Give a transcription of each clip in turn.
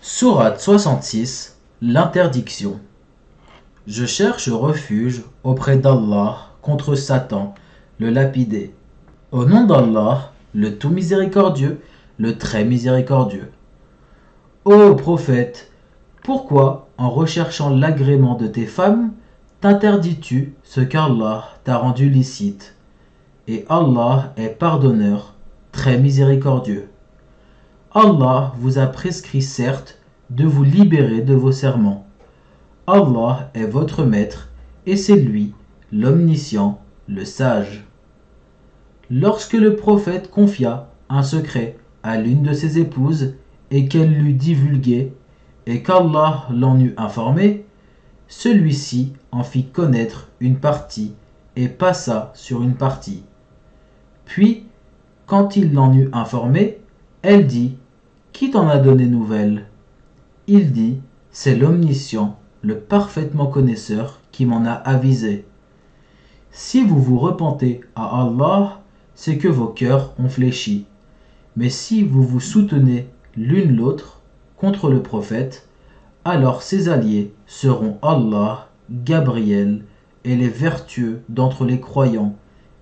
Sourate 66, l'interdiction. Je cherche refuge auprès d'Allah contre Satan, le lapidé. Au nom d'Allah, le tout miséricordieux, le très miséricordieux. Ô prophète, pourquoi, en recherchant l'agrément de tes femmes, t'interdis-tu ce qu'Allah t'a rendu licite? Et Allah est pardonneur, très miséricordieux. Allah vous a prescrit certes de vous libérer de vos serments. Allah est votre maître et c'est lui, l'omniscient, le sage. Lorsque le prophète confia un secret à l'une de ses épouses et qu'elle l'eut divulgué et qu'Allah l'en eut informé, celui-ci en fit connaître une partie et passa sur une partie. Puis, quand il l'en eut informé, elle dit: Qui t'en a donné nouvelle? Il dit: C'est l'omniscient, le parfaitement connaisseur, qui m'en a avisé. Si vous vous repentez à Allah, c'est que vos cœurs ont fléchi. Mais si vous vous soutenez l'une l'autre contre le prophète, alors ses alliés seront Allah, Gabriel et les vertueux d'entre les croyants,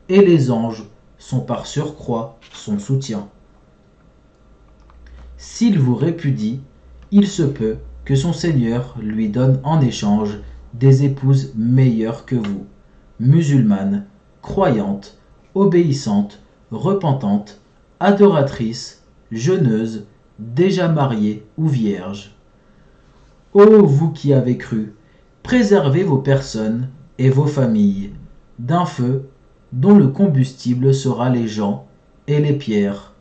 et les anges sont par surcroît son soutien. S'il vous répudie, il se peut que son Seigneur lui donne en échange des épouses meilleures que vous, musulmanes, croyantes, obéissantes, repentantes, adoratrices, jeûneuses, déjà mariées ou vierges. Ô vous qui avez cru, préservez vos personnes et vos familles d'un feu dont le combustible sera les gens et les pierres,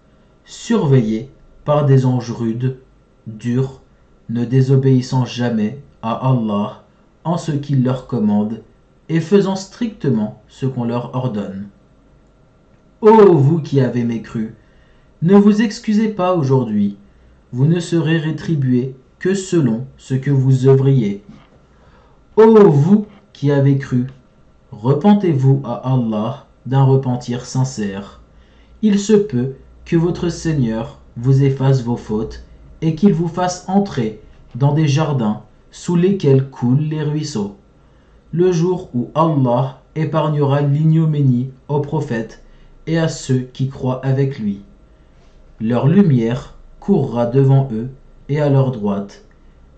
surveillés par des anges rudes, durs, ne désobéissant jamais à Allah en ce qu'il leur commande et faisant strictement ce qu'on leur ordonne. Ô vous qui avez mécru, ne vous excusez pas aujourd'hui, vous ne serez rétribués que selon ce que vous œuvriez. Ô vous qui avez cru, repentez-vous à Allah d'un repentir sincère. Il se peut que votre Seigneur vous efface vos fautes et qu'il vous fasse entrer dans des jardins sous lesquels coulent les ruisseaux. Le jour où Allah épargnera l'ignominie aux prophètes et à ceux qui croient avec lui. Leur lumière courra devant eux et à leur droite.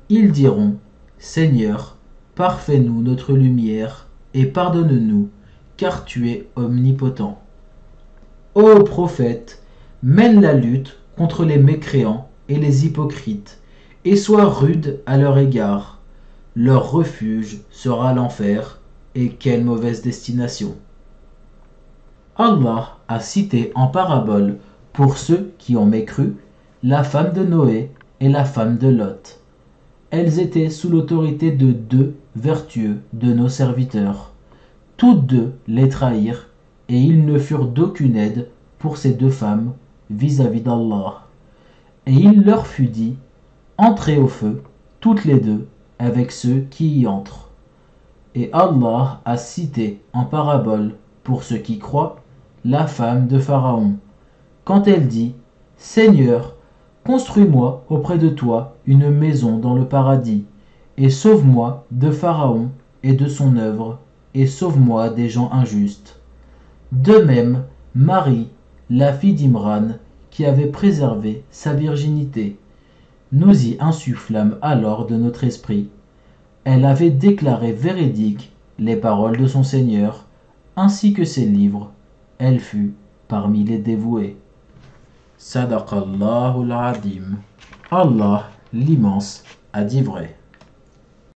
Ils diront: Seigneur, parfais-nous notre lumière et pardonne-nous, car tu es omnipotent. Ô prophète, mène la lutte contre les mécréants et les hypocrites, et sois rude à leur égard. Leur refuge sera l'enfer, et quelle mauvaise destination. Allah a cité en parabole, pour ceux qui ont mécru, la femme de Noé et la femme de Lot. Elles étaient sous l'autorité de deux vertueux de nos serviteurs. Toutes deux les trahirent, et ils ne furent d'aucune aide pour ces deux femmes vis-à-vis d'Allah. Et il leur fut dit: Entrez au feu, toutes les deux, avec ceux qui y entrent. Et Allah a cité en parabole, pour ceux qui croient, la femme de Pharaon, quand elle dit: Seigneur, construis-moi auprès de toi une maison dans le paradis, et sauve-moi de Pharaon et de son œuvre, et sauve-moi des gens injustes. De même, Marie, la fille d'Imran, qui avait préservé sa virginité, nous y insufflâmes alors de notre esprit. Elle avait déclaré véridiques les paroles de son Seigneur, ainsi que ses livres. Elle fut parmi les dévoués. Sadaqallahul Adim. Allah, l'immense, a dit vrai.